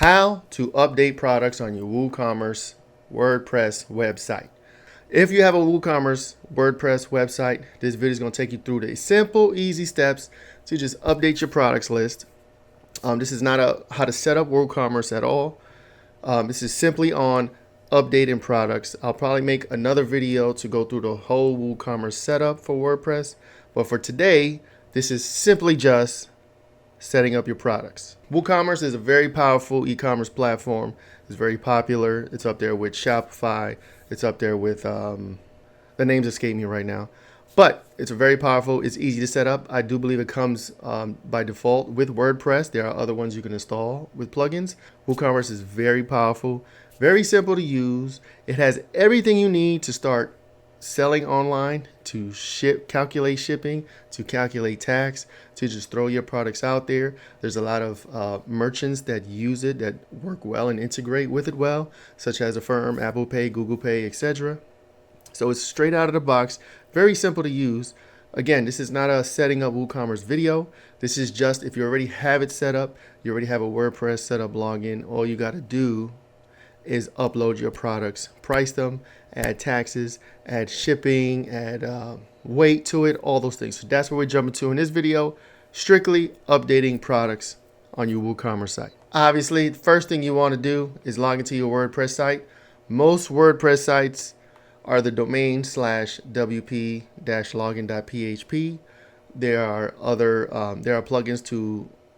How to update products on your WooCommerce WordPress website. If you have a WooCommerce WordPress website, this video is going to take you through the simple, easy steps to just update your products list. This is not how to set up WooCommerce at all. This is simply on updating products. I'll probably make another video to go through the whole WooCommerce setup for WordPress. But for today, this is simply just setting up your products. WooCommerce is a very powerful e-commerce platform. It's very popular. It's up there with Shopify. It's up there with, the names escape me right now. But it's very powerful. It's easy to set up. I do believe it comes by default with WordPress. There are other ones you can install with plugins. WooCommerce is very powerful, very simple to use. It has everything you need to start selling online, to calculate shipping, to calculate tax, to just throw your products out there. There's a lot of merchants that use it, that work well and integrate with it well, such as Affirm, Apple Pay, Google Pay, etc. So it's straight out of the box, very simple to use. Again, this is not a setting up WooCommerce video. This is just if you already have it set up, you already have a WordPress setup login, all you got to do is upload your products, price them, add taxes, add shipping, add weight to it, all those things. So that's what we're jumping to in this video, strictly updating products on your WooCommerce site. Obviously, the first thing you want to do is log into your WordPress site. Most WordPress sites are the domain /wp-login.php. There are plugins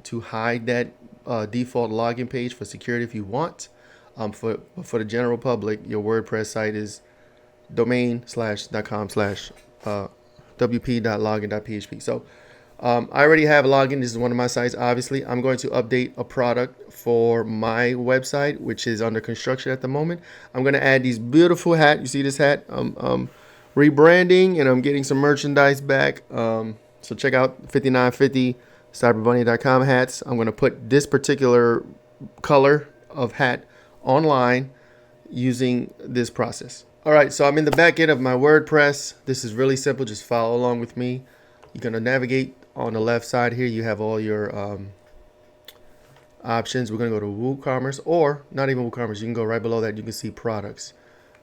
to hide that default login page for security if you want. For the general public, your WordPress site is domain/.com/wp.login.php. So I already have a login. This is one of my sites. Obviously, I'm going to update a product for my website, which is under construction at the moment. I'm going to add these beautiful hat. You see this hat? Rebranding, and I'm getting some merchandise back. So check out 5950 cyberbunee.com hats. I'm going to put this particular color of hat online using this process. All right, so I'm in the back end of my WordPress. This is really simple. Just follow along with me. You're going to navigate on the left side here. You have all your options. We're going to go to WooCommerce, or not even WooCommerce. You can go right below that. You can see products.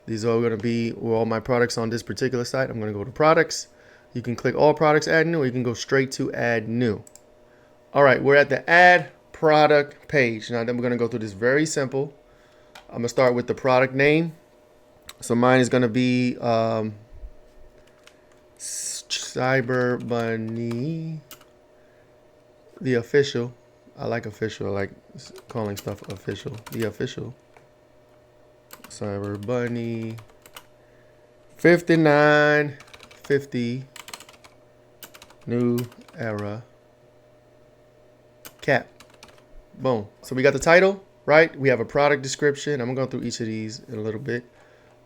These are going to be all my products on this particular site. I'm going to go to products. You can click all products, add new, or you can go straight to add new. All right, we're at the add product page. Now then we're going to go through this very simple. I'm going to start with the product name. So mine is going to be cyberbunee, the official. I like official. I like calling stuff official. The official. cyberbunee 5950 new era cap. Boom. So we got the title. Right, we have a product description. I'm going to go through each of these in a little bit.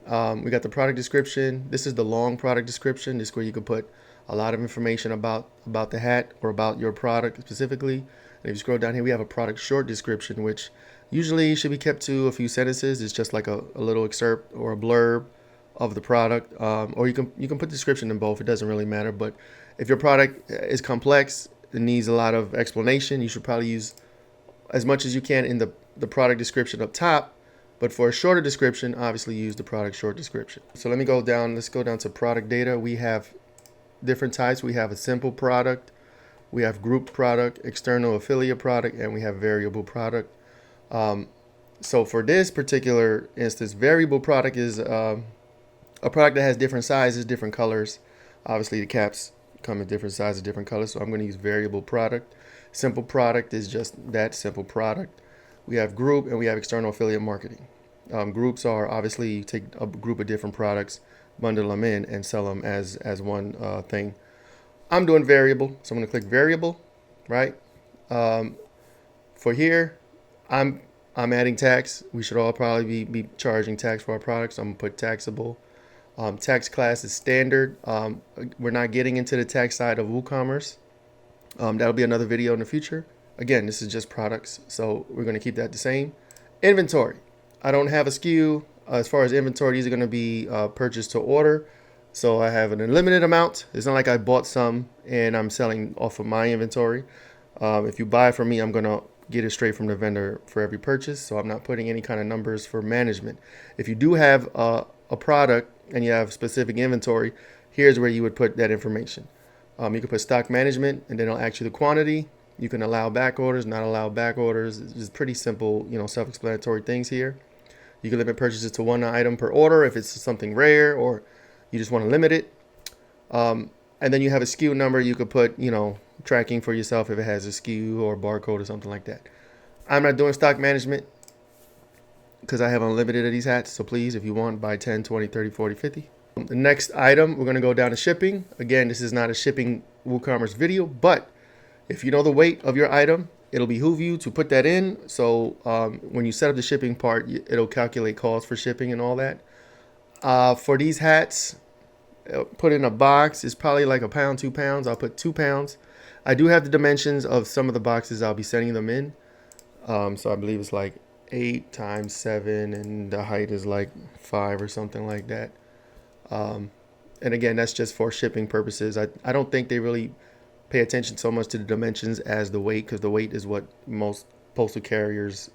We got the product description. This is the long product description. This is where you can put a lot of information about the hat or about your product specifically. And if you scroll down here, we have a product short description, which usually should be kept to a few sentences. It's just like a little excerpt or a blurb of the product. Or you can put description in both. It doesn't really matter. But if your product is complex, it needs a lot of explanation, you should probably use as much as you can in the product description up top, but for a shorter description, obviously use the product short description. So let me go down, let's go down to product data. We have different types. We have a simple product, we have group product, external affiliate product, and we have variable product. So for this particular instance, variable product is a product that has different sizes, different colors. Obviously the caps come in different sizes, different colors, so I'm going to use variable product. Simple product is just that, simple product. We have group and we have external affiliate marketing. Groups are obviously you take a group of different products, bundle them in, and sell them as one thing. I'm doing variable, so I'm going to click variable, right? For here, I'm adding tax. We should all probably be charging tax for our products. I'm going to put taxable. Tax class is standard. We're not getting into the tax side of WooCommerce. That'll be another video in the future. Again, this is just products, so we're going to keep that the same. Inventory. I don't have a SKU. As far as inventory, these are going to be purchased to order. So I have an unlimited amount. It's not like I bought some and I'm selling off of my inventory. If you buy from me, I'm going to get it straight from the vendor for every purchase. So I'm not putting any kind of numbers for management. If you do have a product and you have specific inventory, here's where you would put that information. You can put stock management, and then it'll ask you the quantity. You can allow back orders, not allow back orders. It's just pretty simple, self-explanatory things here. You can limit purchases to one item per order if it's something rare or you just want to limit it. And then you have a SKU number. You could put, tracking for yourself if it has a SKU or barcode or something like that. I'm not doing stock management because I have unlimited of these hats. So please, if you want, buy 10, 20, 30, 40, 50. The next item, we're going to go down to shipping. Again, this is not a shipping WooCommerce video, but if you know the weight of your item, it'll behoove you to put that in. So when you set up the shipping part, it'll calculate costs for shipping and all that. For these hats, put in a box. It's probably like a pound, 2 pounds. I'll put 2 pounds. I do have the dimensions of some of the boxes I'll be sending them in. So I believe it's like 8 times 7, and the height is like 5 or something like that. And again, that's just for shipping purposes. I don't think they really pay attention so much to the dimensions as the weight, because the weight is what most postal carriers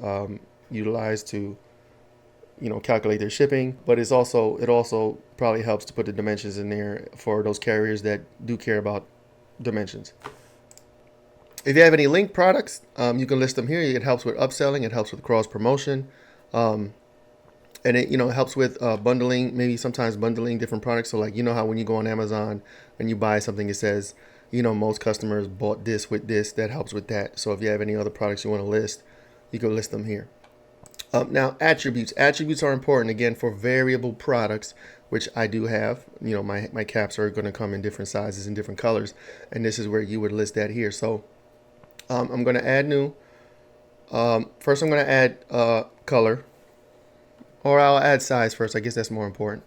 utilize to calculate their shipping. But it also probably helps to put the dimensions in there for those carriers that do care about dimensions. If you have any linked products, you can list them here. It helps with upselling. It helps with cross promotion. And it helps with bundling, maybe sometimes bundling different products. So like, how when you go on Amazon and you buy something, it says, most customers bought this with this. That helps with that. So if you have any other products you want to list, you can list them here. Now, attributes. Attributes are important, again, for variable products, which I do have. My caps are going to come in different sizes and different colors. And this is where you would list that here. So I'm going to add new. First, I'm going to add color. Or I'll add size first. I guess that's more important.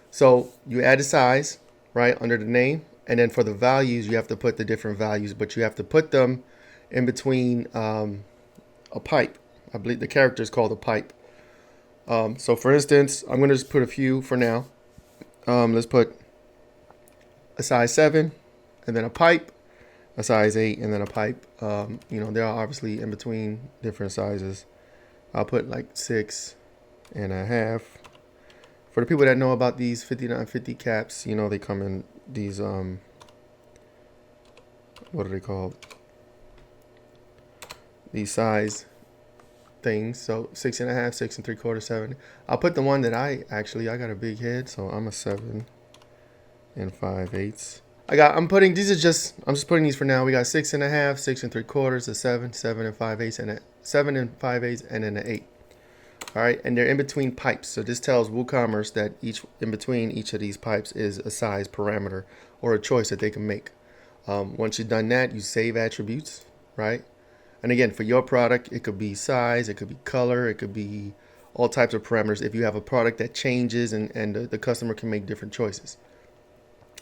So you add the size, right, under the name. And then for the values, you have to put the different values. But you have to put them in between a pipe. I believe the character is called a pipe. So for instance, I'm going to just put a few for now. Let's put a size 7 and then a pipe, a size 8 and then a pipe. There are obviously in between different sizes. I'll put like 6.5. For the people that know about these 5950 caps, they come in these, what are they called? These size things. So 6.5, 6 3/4, 7. I'll put the one that I got a big head, so I'm a 7 5/8. I'm just putting these for now. We got 6.5, 6 3/4, a 7, 7 5/8, and a 7 5/8, and then an 8. All right, and they're in between pipes. So this tells WooCommerce that in between each of these pipes is a size parameter or a choice that they can make. Once you've done that, you save attributes, right? And again, for your product, it could be size, it could be color, it could be all types of parameters if you have a product that changes and the customer can make different choices.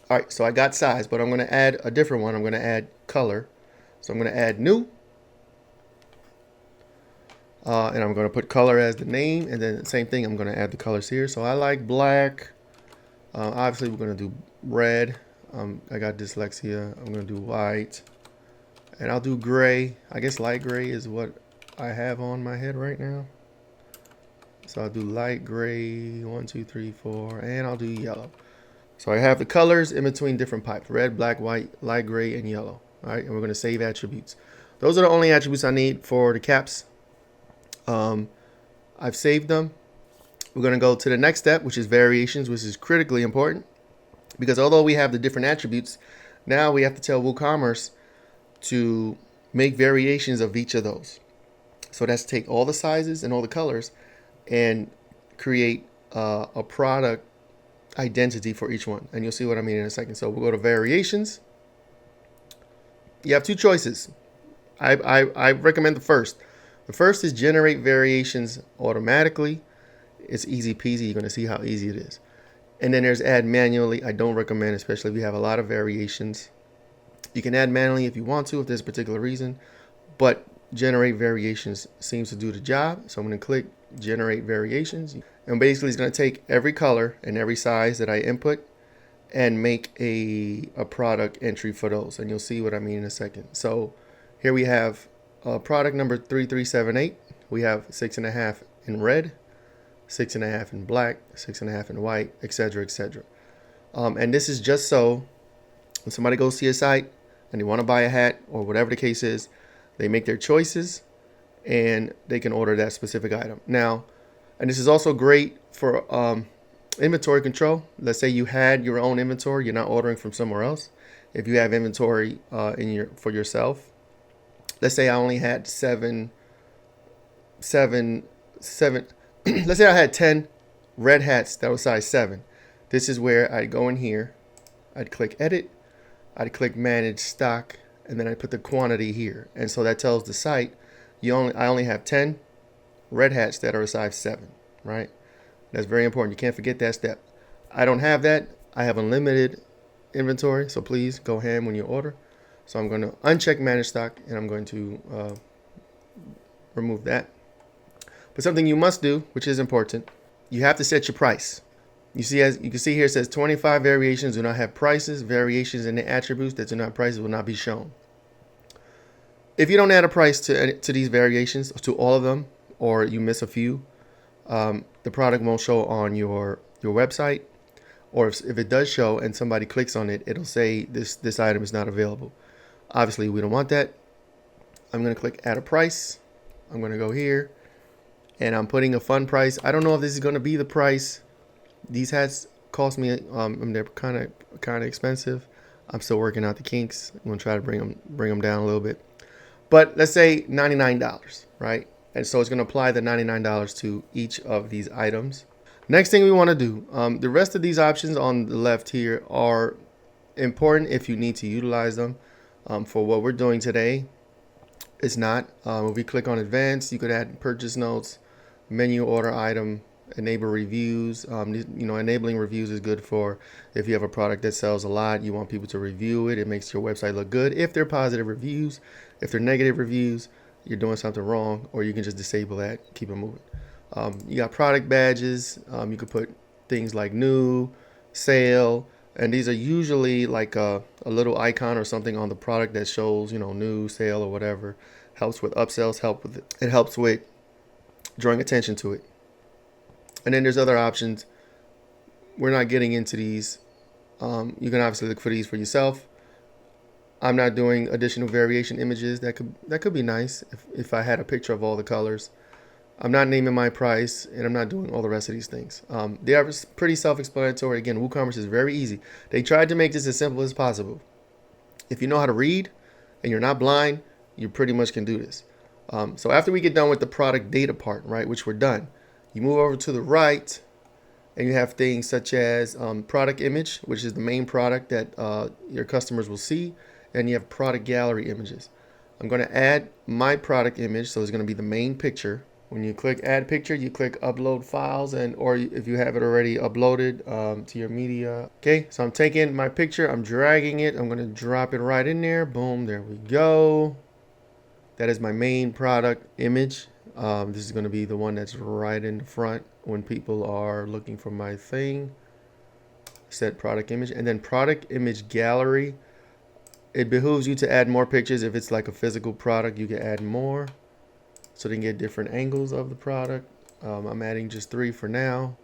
All right, so I got size, but I'm going to add a different one. I'm going to add color. So I'm going to add new. And I'm going to put color as the name, and then the same thing, I'm going to add the colors here. So I like black. Obviously, we're going to do red. I got dyslexia. I'm going to do white. And I'll do gray. I guess light gray is what I have on my head right now. So I'll do light gray, 1, 2, 3, 4, and I'll do yellow. So I have the colors in between different pipes: red, black, white, light gray, and yellow. All right, and we're going to save attributes. Those are the only attributes I need for the caps. I've saved them. We're going to go to the next step, which is variations, which is critically important, because although we have the different attributes, now we have to tell WooCommerce to make variations of each of those. So that's take all the sizes and all the colors and create a product identity for each one. And you'll see what I mean in a second. So we'll go to variations. You have two choices. I recommend the first. The first is generate variations automatically. It's easy peasy. You're going to see how easy it is. And then there's add manually. I don't recommend, especially if you have a lot of variations. You can add manually if you want to, if there's a particular reason, but generate variations seems to do the job. So I'm going to click generate variations. And basically it's going to take every color and every size that I input and make a product entry for those. And you'll see what I mean in a second. So here we have product number 3378. We have 6.5 in red, 6.5 in black, 6.5 in white, etc., etc. And this is just so when somebody goes to your site and they want to buy a hat or whatever the case is, they make their choices and they can order that specific item. Now, and this is also great for inventory control. Let's say you had your own inventory, you're not ordering from somewhere else. If you have inventory for yourself, let's say I only had seven. Let's say I had 10 red hats that was size 7. This is where I'd go in here, I'd click edit, I'd click manage stock, and then I put the quantity here. And so that tells the site I only have 10 red hats that are a size 7, right? That's very important. You can't forget that step. I don't have that. I have unlimited inventory, so please go ham when you order. So I'm going to uncheck manage stock, and I'm going to remove that. But something you must do, which is important, you have to set your price. You see, as you can see here, it says 25 variations do not have prices. Variations in the attributes that do not have prices will not be shown. If you don't add a price to these variations, to all of them, or you miss a few, the product won't show on your website. Or if it does show and somebody clicks on it, it'll say this item is not available. Obviously, we don't want that. I'm going to click add a price. I'm going to go here, and I'm putting a fun price. I don't know if this is going to be the price. These hats cost me, they're kind of expensive. I'm still working out the kinks. I'm going to try to bring them down a little bit. But let's say $99, right? And so it's going to apply the $99 to each of these items. Next thing we want to do, the rest of these options on the left here are important if you need to utilize them. For what we're doing today, it's not. If we click on advanced, you could add purchase notes, menu order item, enable reviews. Enabling reviews is good for if you have a product that sells a lot, you want people to review it. It makes your website look good. If they're positive reviews, if they're negative reviews, you're doing something wrong, or you can just disable that, keep it moving. You got product badges. You could put things like new, sale, and these are usually like a little icon or something on the product that shows, new, sale, or whatever. Helps with upsells, it helps with drawing attention to it. And then there's other options. We're not getting into these. You can obviously look for these for yourself. I'm not doing additional variation images. That could be nice if I had a picture of all the colors. I'm not naming my price, and I'm not doing all the rest of these things. They are pretty self-explanatory. Again, WooCommerce is very easy. They tried to make this as simple as possible. If you know how to read and you're not blind, you pretty much can do this. So after we get done with the product data part, right, which we're done, you move over to the right, and you have things such as product image, which is the main product that your customers will see, and you have product gallery images. I'm going to add my product image, so it's going to be the main picture. When you click add picture, you click upload files, or if you have it already uploaded to your media. Okay, so I'm taking my picture, I'm dragging it, I'm going to drop it right in there. Boom, there we go. That is my main product image. This is going to be the one that's right in the front when people are looking for my thing. Set product image, and then product image gallery. It behooves you to add more pictures. If it's like a physical product, you can add more, so they can get different angles of the product. I'm adding just 3 for now.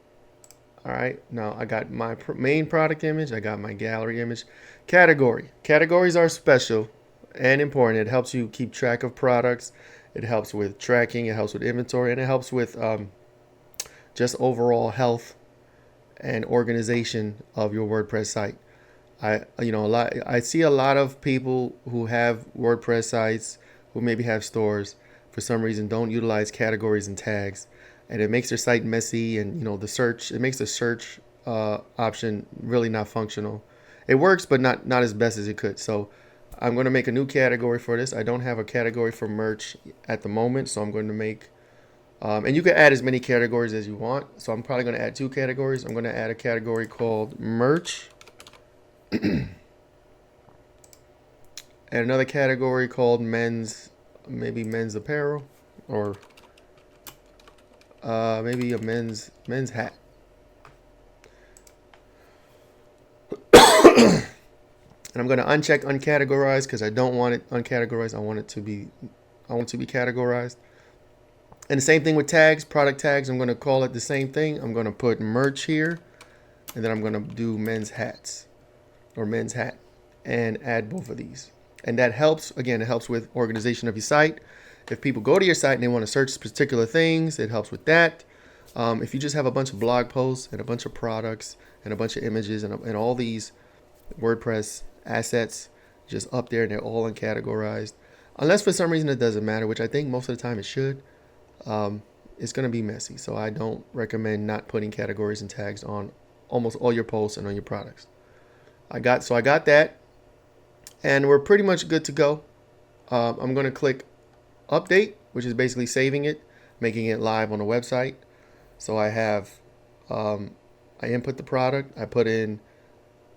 All right, now I got my main product image, I got my gallery image. Categories are special and important. It helps you keep track of products. It helps with tracking, it helps with inventory, and it helps with just overall health and organization of your WordPress site. I see a lot of people who have WordPress sites, who maybe have stores, for some reason don't utilize categories and tags, and it makes their site messy, and it makes the search option really not functional. It works, but not as best as it could. So I'm going to make a new category for this. I don't have a category for merch at the moment, so I'm going to make and you can add as many categories as you want. So I'm probably going to add 2 categories. I'm going to add a category called merch and another category called men's apparel, or maybe a men's hat. And I'm going to uncheck uncategorized because I don't want it uncategorized. I want it to be I want it to be categorized. And the same thing with tags, product tags. I'm going to call it the same thing. I'm going to put merch here, and then I'm going to do men's hats or men's hat and add both of these. And that helps, again, it helps with organization of your site. If people go to your site and they want to search particular things, it helps with that. If you just have a bunch of blog posts and a bunch of products and a bunch of images and all these WordPress assets just up there and they're all uncategorized, unless for some reason it doesn't matter, which I think most of the time it should, it's going to be messy. So I don't recommend not putting categories and tags on almost all your posts and on your products. I got that, and we're pretty much good to go. I'm going to click update, which is basically saving it, making it live on the website. So I have, I input the product, I put in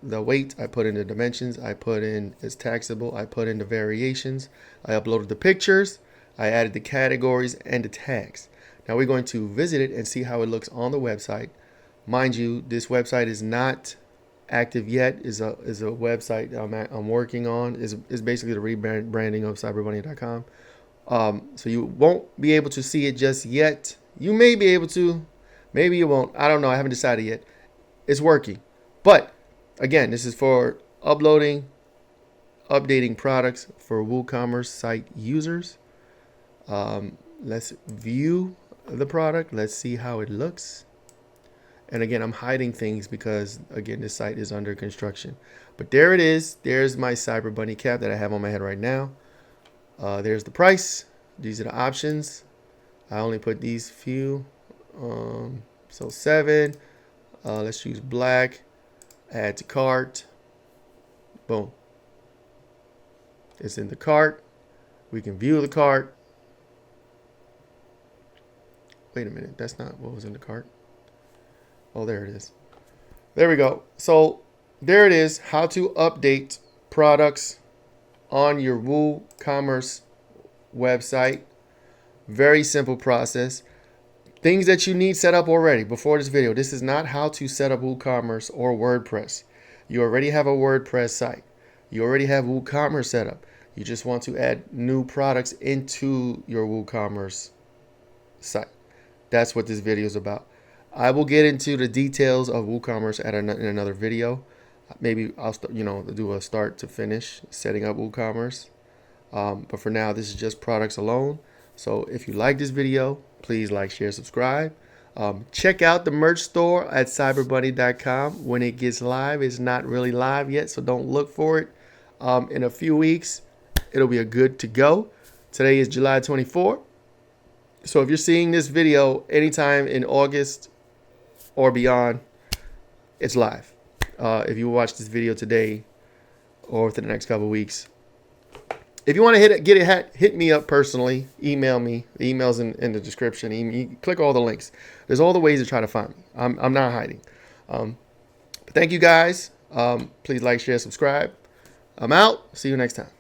the weight, I put in the dimensions, I put in it's taxable, I put in the variations, I uploaded the pictures, I added the categories and the tags. Now we're going to visit it and see how it looks on the website. Mind you, this website is not active yet. Is a website I'm working on. Is basically the rebranding of cyberbunee.com. So you won't be able to see it just yet. You may be able to, maybe you won't. I don't know. I haven't decided yet. It's working, but again, this is for updating products for WooCommerce site users. Let's view the product. Let's see how it looks. And again, I'm hiding things because, again, this site is under construction. But there it is. There's my CyberBunee cap that I have on my head right now. There's the price. These are the options. I only put these few. So 7. Let's choose black. Add to cart. Boom. It's in the cart. We can view the cart. Wait a minute. That's not what was in the cart. Oh, there it is. There we go. So there it is. How to update products on your WooCommerce website. Very simple process. Things that you need set up already before this video. This is not how to set up WooCommerce or WordPress. You already have a WordPress site. You already have WooCommerce set up. You just want to add new products into your WooCommerce site. That's what this video is about. I will get into the details of WooCommerce in another video. Maybe I'll do a start to finish setting up WooCommerce. But for now, this is just products alone. So if you like this video, please like, share, subscribe. Check out the merch store at cyberbunee.com when it gets live. It's not really live yet, so don't look for it. In a few weeks, it'll be good to go. Today is July 24th. So if you're seeing this video anytime in August or beyond, it's live. If you watch this video today or within the next couple of weeks, if you want to hit me up personally, email me. The email's in the description. Click all the links. There's all the ways to try to find me. I'm not hiding. But thank you guys. Please like, share, subscribe. I'm out. See you next time.